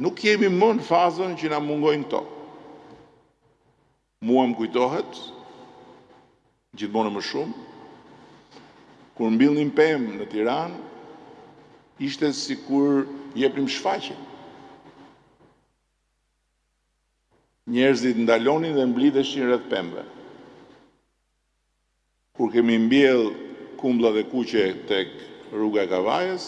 nuk jemi më në fazën që na mungojnë këto. Mua më kujtohet, gjithmonë më shumë, kur mbillnin pemë në Tiranë, ishte si kur jepnim shfaqje. Njerëzit ndalonin dhe mblidheshin rreth pemëve. Kur kemi mbjell kumblla dhe kuqe tek rruga e Kavajës,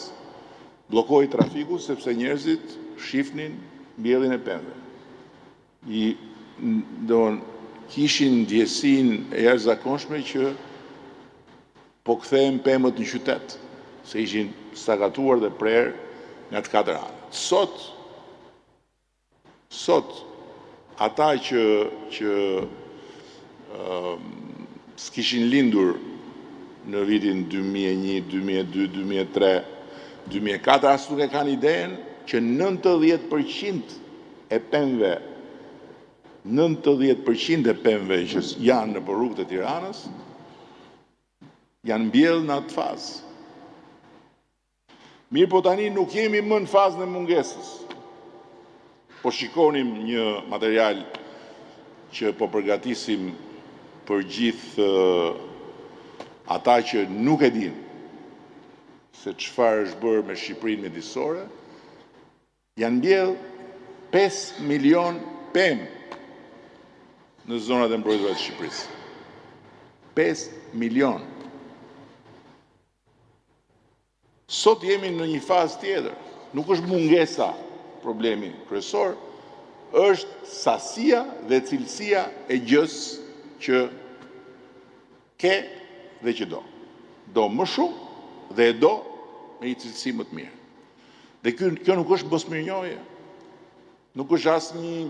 bllokoi trafiku sepse njerëzit shifnin mbjelljen e pemëve. Kishin ndjesinë e jashtëzakonshme që po kthehen pemët në qytet, se ishin sagatuar dhe prerë nga të katër anët. Sot ata që s'kishin lindur në vitin 2001, 2002, 2003, 2004, as nuk e kanë idenë që 90% e pemëve 90% e pemëve që janë në rrugët e Tiranës janë mbjellë në atë fazë. Mirë po tani nuk jemi më në fazën e mungesës. Po shikonim një material që po përgatisim për gjithë ata që nuk e din se çfarë është bërë me Shqipërinë midisore, janë mbjellë 5 milion pemë në zonat e mbrojtura të Shqipërisë. 5 milion. Sot jemi në një fazë tjetër. Nuk është mungesa problemi kryesor, është sasia dhe cilësia e gjës që ke dhe që do. Do më shumë dhe e do me një cilësi më të mirë. Dhe kjo nuk është mosmirënjohje. Nuk është asnjë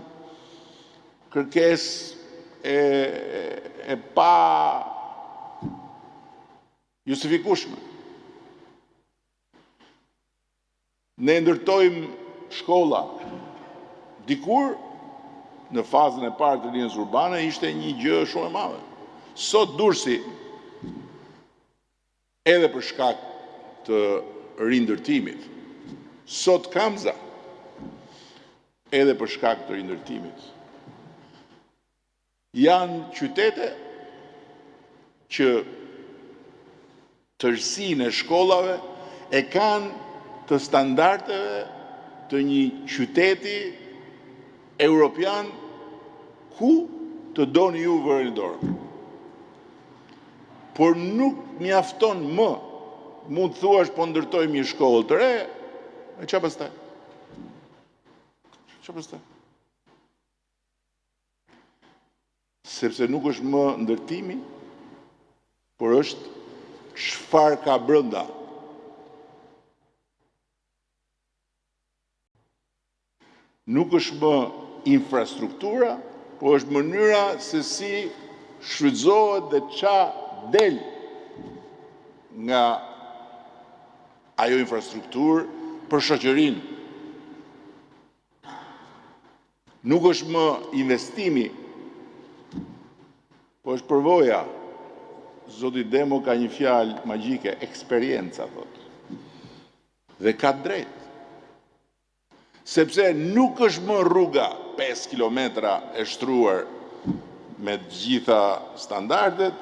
kërkesë e pa justifikueshme. Ne ndërtojmë shkolla. Dikur, në fazën e parë të linjës urbane, ishte një gjë shumë e madhe. Sot Durrësi, edhe për shkak të rindërtimit, sot Kamza, edhe për shkak të rindërtimit, janë qytete që tërësinë e shkollave e kanë të standardeve të një qyteti europian ku të doni ju vërin dorë. Por nuk mjafton më, mund të thuash po ndërtojmë një shkollë të re, e çfarë pastaj? Çfarë pastaj? Sepse nuk është më ndërtimi, por është çfarë ka brenda. Nuk është më infrastruktura, por është mënyra se si shfrytëzohet dhe ça del nga ajo infrastrukturë për shoqërinë. Nuk është më investimi, po është përvoja. Zoti Demo ka një fjalë magjike, eksperjenca, thotë. Dhe ka drejt. Sepse nuk është më rruga 5 kilometra e shtruar me gjitha standardet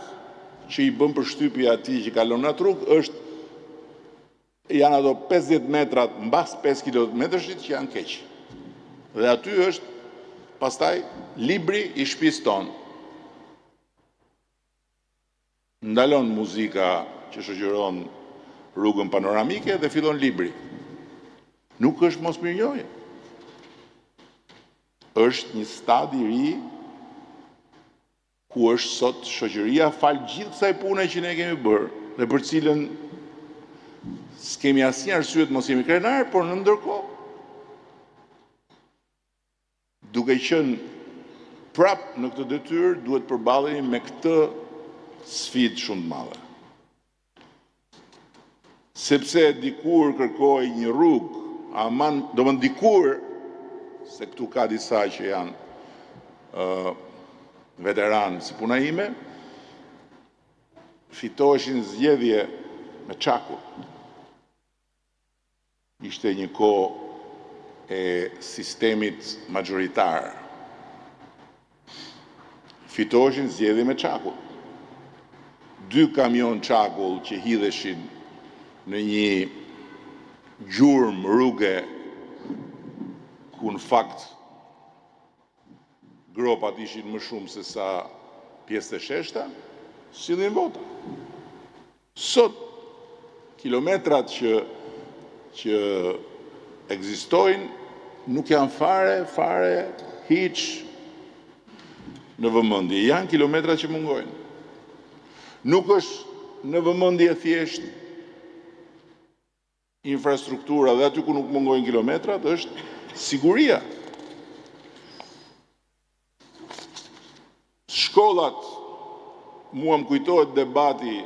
që i bën përshtypje atij që kalon në atë rrugë, janë ato 50 metrat mbas 5 kilometrashit që janë keq. Dhe aty është pastaj libri i shtëpisë tonë. Ndalon muzika që shoqëron rrugën panoramike dhe fillon libri. Nuk është mosmirënjohje. Është një stad i ri ku është sot shoqëria fal gjithë kësaj pune që ne kemi bërë dhe për cilën s'kemi asnjë arsye të mos jemi krenar, por në ndërkohë duke qenë prap në këtë detyrë duhet përballemi me këtë sfidë shumë të madhe. Sepse dikur kërkoi një rrugë, domethënë dikur, se këtu ka disa që janë veteranë si puna ime, fitoheshin zgjedhje me çaku. Ishte një kohë e sistemit majoritar. Fitoshin zgjedhje me çakull. 2 kamion çakull që hidheshin në një gjurmë rruge ku në fakt gropat ishin më shumë se sa pjesë të sheshta, sillnin vota. Sot kilometrat që ekzistojnë nuk janë fare hiç në vëmendje. Janë kilometrat që mungojnë. Nuk është në vëmendje thjesht infrastruktura dhe aty ku nuk mungojnë kilometrat, është siguria. Shkollat, mua më kujtohet debati,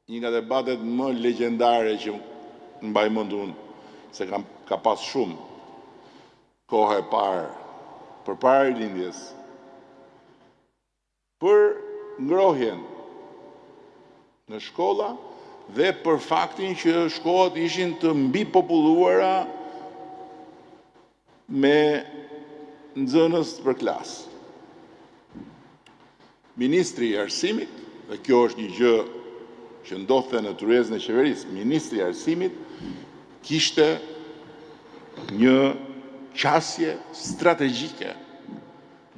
një nga debatet më legjendare që mbaj mend unë, se ka pas shumë kohë e parë, përpara rilindjes, për ngrohjen në shkolla dhe për faktin që shkollat ishin të mbipopulluara me nxënës për klasë. Ministri i Arsimit, dhe kjo është një gjë që ndodhte në tryezën e qeverisë, Ministri i Arsimit kishte një qasje strategjike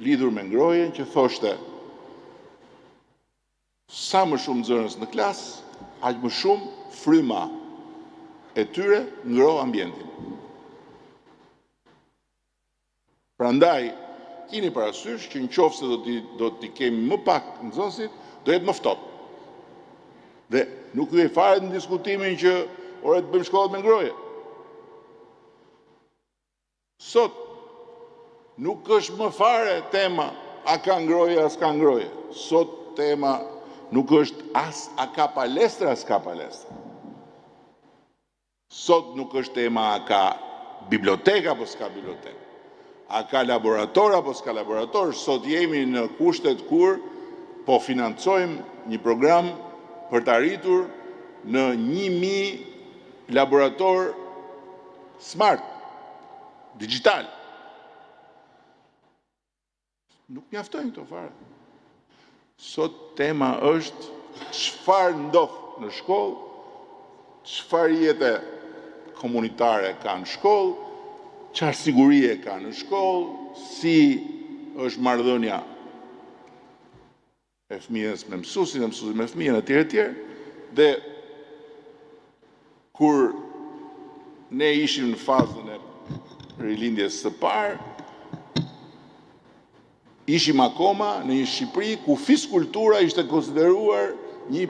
lidhur me ngrohjen që thoshte sa më shumë nxënës në klasë, aq më shumë fryma e tyre ngroh ambientin. Prandaj, keni parasysh që nëse do t'i kemi më pak nxënësit, do jetë më ftohtë. Dhe nuk hyj fare në diskutimin që ore të bëjmë shkollat me ngrohje. Sot nuk është më fare tema a ka ngrohje as ka ngrohje. Sot tema nuk është as a ka palestra as ka palestra. Sot nuk është tema a ka biblioteka apo s'ka bibliotekë. A ka laborator apo s'ka laborator. Sot jemi në kushtet kur po financojmë një program për të arritur në 1000 laborator smart, digital. Nuk mjaftojnë këto fare. Sot tema është çfarë ndodh në shkollë, çfarë jete komunitare ka në shkollë, çfarë sigurie ka në shkollë, si është marrëdhënia e fëmijës me mësuesin, e mësuesit me fëmijën, etj. Dhe kur ne ishim në fazën e rilindjes së parë, ishim akoma në një Shqipëri ku fiskultura ishte konsideruar një